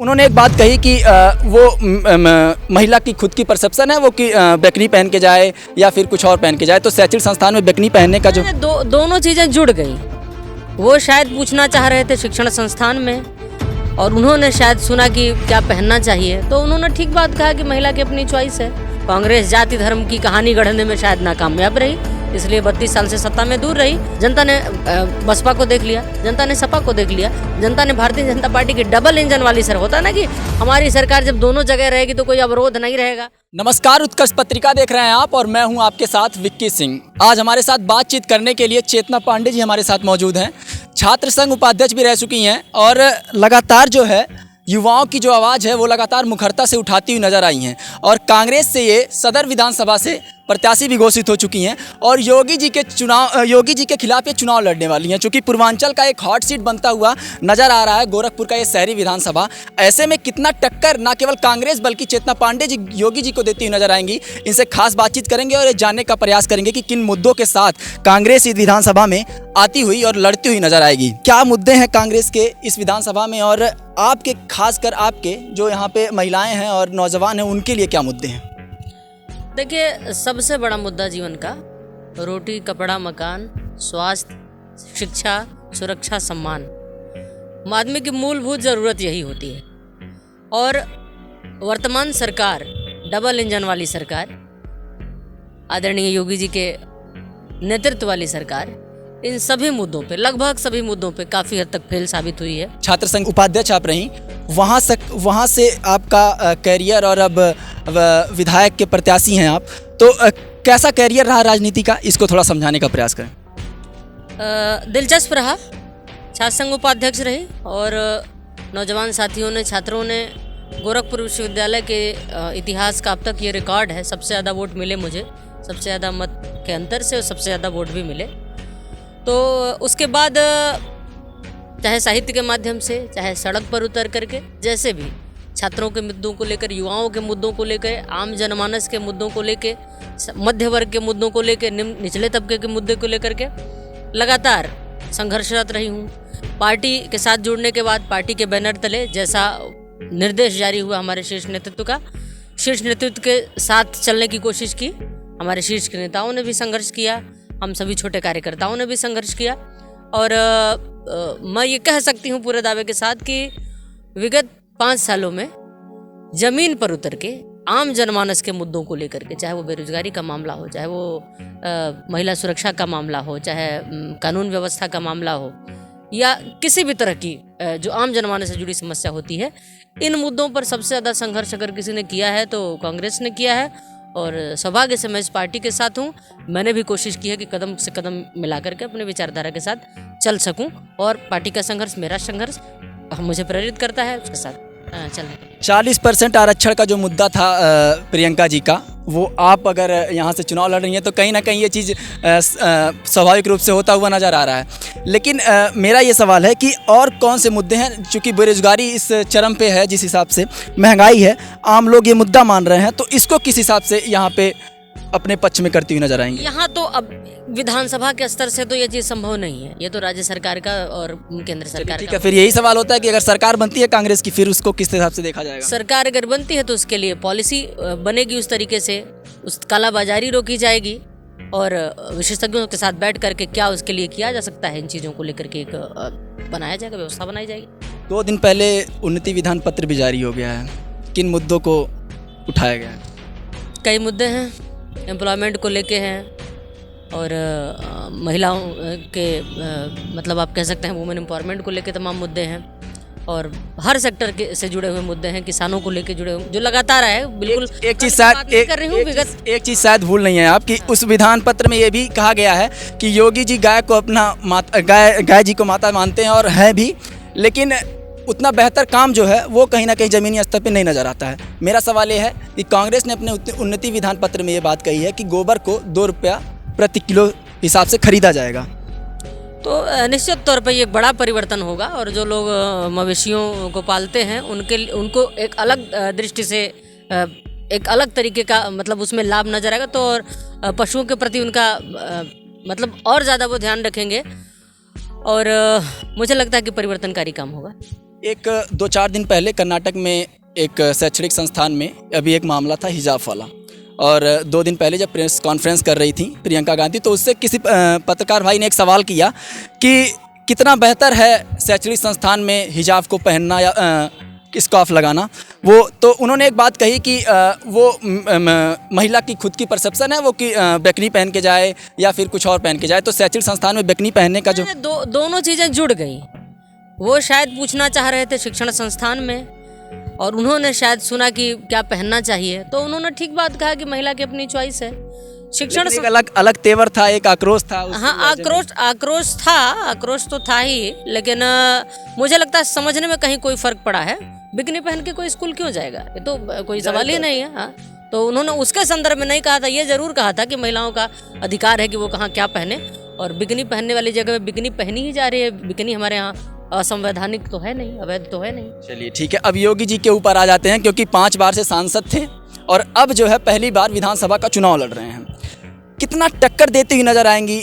उन्होंने एक बात कही कि वो महिला की खुद की परसेप्शन है वो कि बेकनी पहन के जाए या फिर कुछ और पहन के जाए, तो शैक्षिक संस्थान में बेकनी पहनने का जो दोनों चीज़ें जुड़ गई। वो शायद पूछना चाह रहे थे शिक्षण संस्थान में, और उन्होंने शायद सुना कि क्या पहनना चाहिए, तो उन्होंने ठीक बात कहा कि महिला की अपनी चॉइस है। कांग्रेस जाति धर्म की कहानी गढ़ने में शायद नाकामयाब रही, इसलिए 32 साल से सत्ता में दूर रही। जनता ने बसपा को देख लिया, जनता ने सपा को देख लिया, जनता ने भारतीय जनता पार्टी की डबल इंजन वाली सर होता ना कि हमारी सरकार जब दोनों जगह रहेगी तो कोई अवरोध नहीं रहेगा। नमस्कार, उत्कर्ष पत्रिका देख रहे हैं आप और मैं हूं आपके साथ विक्की सिंह। आज हमारे साथ बातचीत करने के लिए चेतना पांडे जी हमारे साथ मौजूद हैं। छात्र संघ उपाध्यक्ष भी रह चुकी हैं और लगातार जो है युवाओं की जो आवाज़ है वो लगातार मुखरता से उठाती हुई नजर आई हैं और कांग्रेस से ये सदर विधानसभा से प्रत्याशी भी घोषित हो चुकी हैं और योगी जी के खिलाफ ये चुनाव लड़ने वाली हैं। चूँकि पूर्वांचल का एक हॉट सीट बनता हुआ नजर आ रहा है गोरखपुर का ये शहरी विधानसभा, ऐसे में कितना टक्कर ना केवल कांग्रेस बल्कि चेतना पांडे जी योगी जी को देती हुई नजर आएंगी। इनसे खास बातचीत करेंगे और ये जानने का प्रयास करेंगे कि किन मुद्दों के साथ कांग्रेस इस विधानसभा में आती हुई और लड़ती हुई नजर आएगी। क्या मुद्दे हैं कांग्रेस के इस विधानसभा में और आपके, खासकर आपके जो यहाँ पे महिलाएं हैं और नौजवान हैं, उनके लिए क्या मुद्दे हैं? देखिए, सबसे बड़ा मुद्दा जीवन का रोटी, कपड़ा, मकान, स्वास्थ्य, शिक्षा, सुरक्षा, सम्मान, आदमी की मूलभूत ज़रूरत यही होती है। और वर्तमान सरकार, डबल इंजन वाली सरकार, आदरणीय योगी जी के नेतृत्व वाली सरकार, इन सभी मुद्दों पे, लगभग सभी मुद्दों पे काफ़ी हद तक फेल साबित हुई है। छात्र संघ उपाध्यक्ष आप रहीं, वहाँ से आपका कैरियर और अब विधायक के प्रत्याशी हैं आप, तो कैसा कैरियर रहा राजनीति का, इसको थोड़ा समझाने का प्रयास करें। दिलचस्प रहा। छात्र संघ उपाध्यक्ष रही और नौजवान साथियों ने, छात्रों ने, गोरखपुर विश्वविद्यालय के इतिहास का अब तक ये रिकॉर्ड है, सबसे ज़्यादा वोट मिले मुझे, सबसे ज़्यादा मत के अंतर से और सबसे ज़्यादा वोट भी मिले। तो उसके बाद चाहे साहित्य के माध्यम से, चाहे सड़क पर उतर करके, जैसे भी छात्रों के मुद्दों को लेकर, युवाओं के मुद्दों को लेकर, आम जनमानस के मुद्दों को लेकर, मध्य वर्ग के मुद्दों को लेकर, निचले तबके के मुद्दे को लेकर के लगातार संघर्षरत रही हूँ। पार्टी के साथ जुड़ने के बाद पार्टी के बैनर तले जैसा निर्देश जारी हुआ हमारे शीर्ष नेतृत्व का, शीर्ष नेतृत्व के साथ चलने की कोशिश की। हमारे शीर्ष के नेताओं ने भी संघर्ष किया, हम सभी छोटे कार्यकर्ताओं ने भी संघर्ष किया और मैं ये कह सकती हूँ पूरे दावे के साथ कि विगत 5 सालों में ज़मीन पर उतर के आम जनमानस के मुद्दों को लेकर के, चाहे वो बेरोजगारी का मामला हो, चाहे वो महिला सुरक्षा का मामला हो, चाहे कानून व्यवस्था का मामला हो, या किसी भी तरह की जो आम जनमानस से जुड़ी समस्या होती है, इन मुद्दों पर सबसे ज़्यादा संघर्ष अगर किसी ने किया है तो कांग्रेस ने किया है। और सौभाग्य से मैं इस पार्टी के साथ हूँ। मैंने भी कोशिश की है कि कदम से कदम मिला करके अपने विचारधारा के साथ चल सकूँ और पार्टी का संघर्ष, मेरा संघर्ष मुझे प्रेरित करता है उसके साथ चलने। 40% आरक्षण का जो मुद्दा था प्रियंका जी का, वो आप अगर यहाँ से चुनाव लड़ रही हैं तो कहीं ना कहीं ये चीज़ स्वाभाविक रूप से होता हुआ नज़र आ रहा है। लेकिन मेरा ये सवाल है कि और कौन से मुद्दे हैं, चूँकि बेरोजगारी इस चरम पे है, जिस हिसाब से महंगाई है, आम लोग ये मुद्दा मान रहे हैं, तो इसको किस हिसाब से यहाँ पे अपने पक्ष में करती हुई नजर आएंगी? यहाँ तो अब विधानसभा के स्तर से तो ये चीज़ संभव नहीं है, ये तो राज्य सरकार का और केंद्र सरकार का। फिर यही सवाल होता है कि अगर सरकार बनती है कांग्रेस की, फिर उसको किस हिसाब से देखा जाएगा? सरकार अगर बनती है तो उसके लिए पॉलिसी बनेगी, उस तरीके से उस कालाबाजारी रोकी जाएगी और विशेषज्ञों के साथ बैठ करके क्या उसके लिए किया जा सकता है, इन चीज़ों को लेकर के एक बनाया जाएगा, व्यवस्था बनाई जाएगी। 2 दिन पहले उन्नति विधान पत्र भी जारी हो गया है, किन मुद्दों को उठाया गया है? कई मुद्दे हैं, एम्प्लॉयमेंट को लेके हैं और महिलाओं के मतलब आप कह सकते हैं वुमेन एम्पावरमेंट को लेके तमाम मुद्दे हैं और हर सेक्टर के से जुड़े हुए मुद्दे हैं, किसानों को लेके जुड़े हुए जो लगातार है। बिल्कुल एक चीज़ शायद भूल नहीं है आप कि उस विधान पत्र में ये भी कहा गया है कि योगी जी गाय को अपना गाय जी को माता मानते हैं और है भी, लेकिन उतना बेहतर काम जो है वो कहीं ना कहीं ज़मीनी स्तर पे नहीं नज़र आता है। मेरा सवाल ये है कि कांग्रेस ने अपने उन्नति विधान पत्र में ये बात कही है कि गोबर को 2 रुपया प्रति किलो हिसाब से खरीदा जाएगा, तो निश्चित तौर पर ये बड़ा परिवर्तन होगा और जो लोग मवेशियों को पालते हैं उनको एक अलग दृष्टि से, एक अलग तरीके का मतलब उसमें लाभ नजर आएगा, तो और पशुओं के प्रति उनका मतलब और ज़्यादा वो ध्यान रखेंगे और मुझे लगता है कि परिवर्तनकारी काम होगा। एक 2-4 दिन पहले कर्नाटक में एक शैक्षणिक संस्थान में अभी एक मामला था हिजाब वाला, और 2 दिन पहले जब प्रेस कॉन्फ्रेंस कर रही थी प्रियंका गांधी, तो उससे किसी पत्रकार भाई ने एक सवाल किया कि कितना बेहतर है शैक्षणिक संस्थान में हिजाब को पहनना या स्कार्फ लगाना। वो तो उन्होंने एक बात कही कि वो महिला की खुद की परसेप्शन है वो कि बेकनी पहन के जाए या फिर कुछ और पहन के जाए, तो शैक्षणिक संस्थान में बेकनी पहनने का जो दोनों चीज़ें जुड़ गई। वो शायद पूछना चाह रहे थे शिक्षण संस्थान में, और उन्होंने शायद सुना कि क्या पहनना चाहिए, तो उन्होंने ठीक बात कहा कि महिला की अपनी चॉइस है। शिक्षण एक अलग तेवर था, एक आक्रोश था। हाँ, आक्रोश तो था ही, लेकिन मुझे लगता है समझने में कहीं कोई फर्क पड़ा है। बिकनी पहन के कोई स्कूल क्यों जाएगा, ये तो कोई सवाल ही नहीं है। हाँ, तो उन्होंने उसके संदर्भ में नहीं कहा था, ये जरूर कहा था कि महिलाओं का अधिकार है कि वो कहाँ क्या पहने, और बिकनी पहनने वाली जगह में बिकनी पहनी ही जा रही है। बिकनी हमारे यहाँ असंवैधानिक तो है नहीं, अवैध तो है नहीं। चलिए ठीक है, अब योगी जी के ऊपर आ जाते हैं, क्योंकि 5 बार से सांसद थे और अब जो है पहली बार विधानसभा का चुनाव लड़ रहे हैं। कितना टक्कर देती हुई नजर आएंगी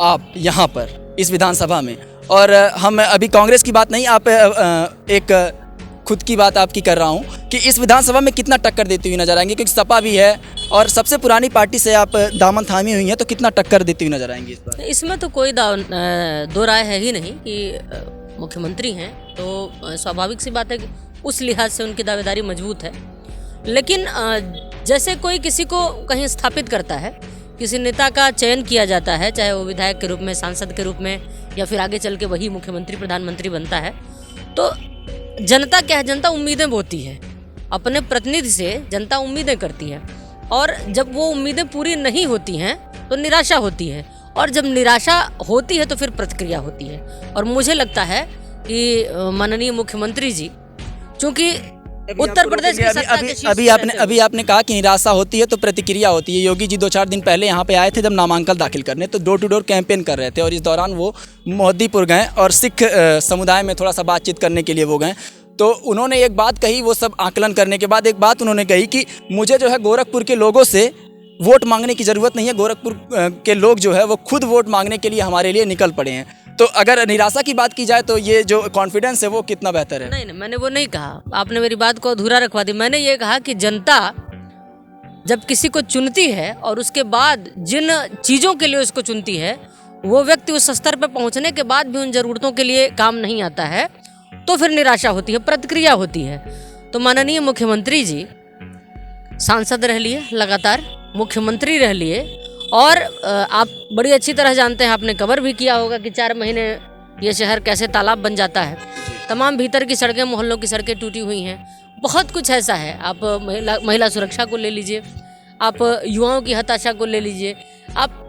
आप यहाँ पर इस विधानसभा में? और हम अभी कांग्रेस की बात नहीं, आप एक खुद की बात आपकी कर रहा हूँ कि इस विधानसभा में कितना टक्कर देती हुई नजर आएंगी, क्योंकि सपा भी है और सबसे पुरानी पार्टी से आप दामन थामी हुई हैं, तो कितना टक्कर देती हुई नजर आएंगी इस बार? इसमें तो कोई दो राय है ही नहीं कि मुख्यमंत्री हैं, तो स्वाभाविक सी बात है कि उस लिहाज से उनकी दावेदारी मजबूत है। लेकिन जैसे कोई किसी को कहीं स्थापित करता है, किसी नेता का चयन किया जाता है, चाहे वो विधायक के रूप में, सांसद के रूप में, या फिर आगे चल के वही मुख्यमंत्री प्रधानमंत्री बनता है, तो जनता क्या है, जनता उम्मीदें बोती है अपने प्रतिनिधि से, जनता उम्मीदें करती है, और जब वो उम्मीदें पूरी नहीं होती हैं तो निराशा होती है, और जब निराशा होती है तो फिर प्रतिक्रिया होती है। और मुझे लगता है कि माननीय मुख्यमंत्री जी, चूँकि उत्तर प्रदेश की सत्ता के शीर्ष अभी आपने कहा कि निराशा होती है तो प्रतिक्रिया होती है। योगी जी 2-4 दिन पहले यहाँ पे आए थे जब नामांकन दाखिल करने, तो डोर टू डोर कैंपेन कर रहे थे, और इस दौरान वो मोहद्दीपुर गए और सिख समुदाय में थोड़ा सा बातचीत करने के लिए वो गए। तो उन्होंने एक बात कही, वो सब आकलन करने के बाद एक बात उन्होंने कही कि मुझे जो है गोरखपुर के लोगों से वोट मांगने की ज़रूरत नहीं है, गोरखपुर के लोग जो है वो खुद वोट मांगने के लिए हमारे लिए निकल पड़े हैं। तो अगर निराशा की बात की जाए तो ये जो कॉन्फिडेंस है वो कितना बेहतर है? नहीं, मैंने वो नहीं कहा, आपने मेरी बात को अधूरा रखवा दी। मैंने ये कहा कि जनता जब किसी को चुनती है और उसके बाद जिन चीज़ों के लिए उसको चुनती है, वो व्यक्ति उस स्तर पर पहुंचने के बाद भी उन ज़रूरतों के लिए काम नहीं आता है, तो फिर निराशा होती है, प्रतिक्रिया होती है। तो माननीय मुख्यमंत्री जी सांसद रह लिए, लगातार मुख्यमंत्री रह लिए, और आप बड़ी अच्छी तरह जानते हैं, आपने कवर भी किया होगा कि 4 महीने ये शहर कैसे तालाब बन जाता है। तमाम भीतर की सड़कें, मोहल्लों की सड़कें टूटी हुई हैं, बहुत कुछ ऐसा है। आप महिला सुरक्षा को ले लीजिए, आप युवाओं की हताशा को ले लीजिए, आप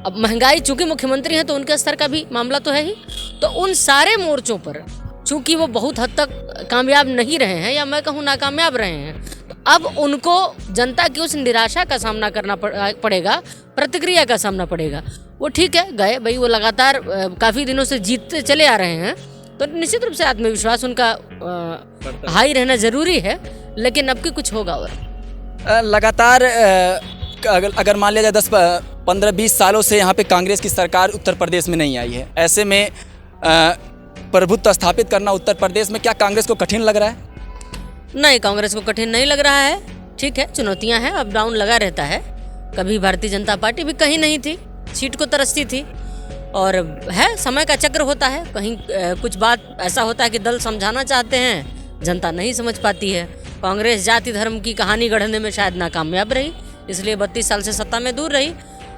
अब महंगाई, चूँकि मुख्यमंत्री हैं तो उनके स्तर का भी मामला तो है ही। तो उन सारे मोर्चों पर चूँकि वो बहुत हद तक कामयाब नहीं रहे हैं, या मैं कहूँ नाकामयाब रहे हैं, तो अब उनको जनता की उस निराशा का सामना करना पड़ेगा, प्रतिक्रिया का सामना पड़ेगा। वो ठीक है, गए भाई, वो लगातार काफ़ी दिनों से जीतते चले आ रहे हैं, तो निश्चित रूप से आत्मविश्वास उनका हाई रहना ज़रूरी है, लेकिन अब की कुछ होगा। और लगातार अगर मान लिया जाए 10-15-20 सालों से यहाँ पे कांग्रेस की सरकार उत्तर प्रदेश में नहीं आई है, ऐसे में प्रभुत्व स्थापित करना उत्तर प्रदेश में क्या कांग्रेस को कठिन लग रहा है? नहीं, कांग्रेस को कठिन नहीं लग रहा है। ठीक है, चुनौतियां हैं, अप डाउन लगा रहता है। कभी भारतीय जनता पार्टी भी कहीं नहीं थी, सीट को तरसती थी, और है, समय का चक्र होता है। कहीं कुछ बात ऐसा होता है कि दल समझाना चाहते हैं, जनता नहीं समझ पाती है। कांग्रेस जाति धर्म की कहानी गढ़ने में शायद नाकामयाब रही, इसलिए 32 साल से सत्ता में दूर रही।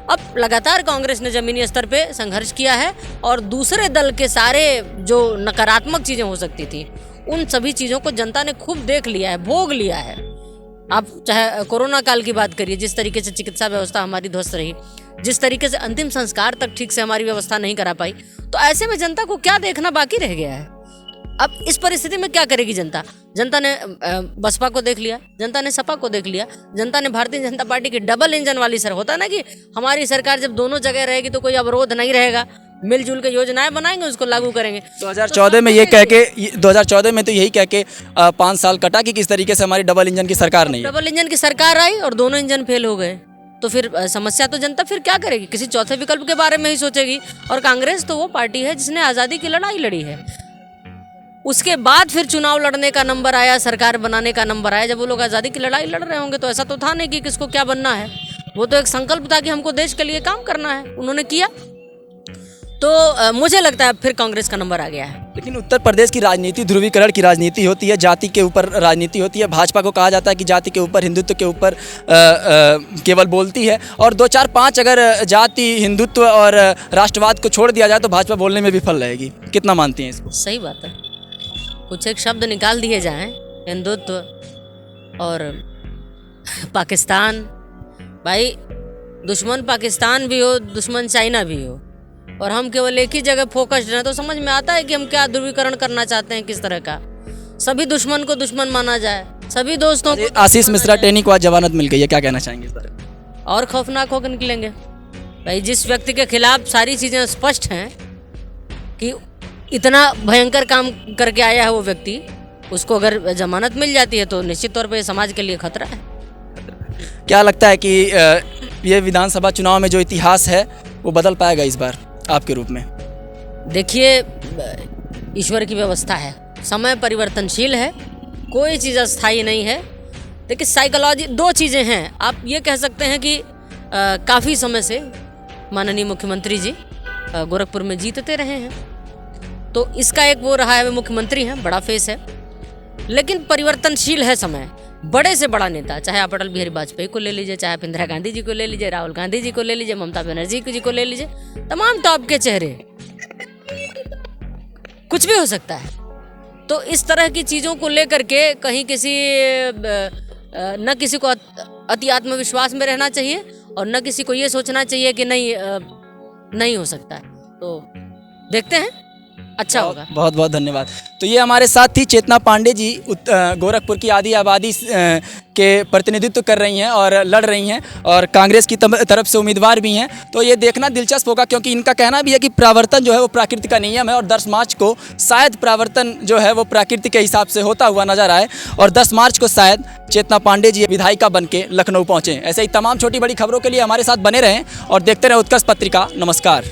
अब लगातार कांग्रेस ने ज़मीनी स्तर पे संघर्ष किया है, और दूसरे दल के सारे जो नकारात्मक चीज़ें हो सकती थी, उन सभी चीज़ों को जनता ने खूब देख लिया है, भोग लिया है। आप चाहे कोरोना काल की बात करिए, जिस तरीके से चिकित्सा व्यवस्था हमारी ध्वस्त रही, जिस तरीके से अंतिम संस्कार तक ठीक से हमारी व्यवस्था नहीं करा पाई, तो ऐसे में जनता को क्या देखना बाकी रह गया है? अब इस परिस्थिति में क्या करेगी जनता? जनता ने बसपा को देख लिया, जनता ने सपा को देख लिया, जनता ने भारतीय जनता पार्टी की डबल इंजन वाली होता ना कि हमारी सरकार जब दोनों जगह रहेगी तो कोई अवरोध नहीं रहेगा, मिलजुल के योजनाएं बनाएंगे, उसको लागू करेंगे। 2014 में ये कह के 2014 में तो यही कह के 5 साल कटा कि किस तरीके से हमारी डबल इंजन की सरकार नहीं है। डबल इंजन की सरकार आई और दोनों इंजन फेल हो गए, तो फिर समस्या तो जनता फिर क्या करेगी? किसी चौथे विकल्प के बारे में ही सोचेगी। और कांग्रेस तो वो पार्टी है जिसने आज़ादी की लड़ाई लड़ी है। उसके बाद फिर चुनाव लड़ने का नंबर आया, सरकार बनाने का नंबर आया। जब वो लोग आज़ादी की लड़ाई लड़ रहे होंगे तो ऐसा तो था नहीं कि किसको क्या बनना है। वो तो एक संकल्प था कि हमको देश के लिए काम करना है, उन्होंने किया। तो मुझे लगता है फिर कांग्रेस का नंबर आ गया है। लेकिन उत्तर प्रदेश की राजनीति ध्रुवीकरण की राजनीति होती है, जाति के ऊपर राजनीति होती है। भाजपा को कहा जाता है कि जाति के ऊपर, हिंदुत्व के ऊपर केवल बोलती है, और 2 4 5 अगर जाति, हिंदुत्व और राष्ट्रवाद को छोड़ दिया जाए तो भाजपा बोलने में विफल रहेगी। कितना मानती हैं इसको? सही बात है। कुछ एक शब्द निकाल दिए जाएं, हिंदुत्व और पाकिस्तान। भाई दुश्मन पाकिस्तान भी हो, दुश्मन चाइना भी हो, और हम केवल एक ही जगह फोकस्ड हैं, तो समझ में आता है कि हम क्या ध्रुवीकरण करना चाहते हैं, किस तरह का। सभी दुश्मन को दुश्मन माना जाए, सभी दोस्तों को। आशीष मिश्रा टेनी को आज जमानत मिल गई है, क्या कहना चाहेंगे इस बारे में? और खौफनाक होकर निकलेंगे। भाई जिस व्यक्ति के खिलाफ सारी चीज़ें स्पष्ट हैं कि इतना भयंकर काम करके आया है वो व्यक्ति, उसको अगर जमानत मिल जाती है तो निश्चित तौर पे समाज के लिए खतरा है। क्या लगता है कि ये विधानसभा चुनाव में जो इतिहास है वो बदल पाएगा इस बार आपके रूप में? देखिए, ईश्वर की व्यवस्था है, समय परिवर्तनशील है, कोई चीज़ अस्थायी नहीं है। देखिए साइकोलॉजी, 2 चीज़ें हैं। आप ये कह सकते हैं कि काफ़ी समय से माननीय मुख्यमंत्री जी गोरखपुर में जीतते रहे हैं, तो इसका एक वो रहा है, वे मुख्यमंत्री हैं, बड़ा फेस है। लेकिन परिवर्तनशील है समय। बड़े से बड़ा नेता, चाहे आप अटल बिहारी वाजपेयी को ले लीजिए, चाहे आप इंदिरा गांधी जी को ले लीजिए, राहुल गांधी जी को ले लीजिए, ममता बनर्जी जी को ले लीजिए, तमाम टॉप के चेहरे, कुछ भी हो सकता है। तो इस तरह की चीज़ों को लेकर के कहीं न किसी को अति आत्मविश्वास में रहना चाहिए, और न किसी को ये सोचना चाहिए कि नहीं हो सकता है। तो देखते हैं, अच्छा होगा। बहुत बहुत धन्यवाद। तो ये हमारे साथ थी चेतना पांडे जी, गोरखपुर की आधी आबादी के प्रतिनिधित्व कर रही हैं और लड़ रही हैं, और कांग्रेस की तरफ से उम्मीदवार भी हैं। तो ये देखना दिलचस्प होगा, क्योंकि इनका कहना भी है कि प्रावर्तन जो है वो प्रकृति का नियम है, और 10 मार्च को शायद प्रावर्तन जो है वो प्रकृति के हिसाब से होता हुआ नजर आए, और 10 मार्च को शायद चेतना पांडे जी विधायिका बन के लखनऊ पहुँचें। ऐसे ही तमाम छोटी बड़ी खबरों के लिए हमारे साथ बने रहें और देखते रहें उत्कर्ष पत्रिका। नमस्कार।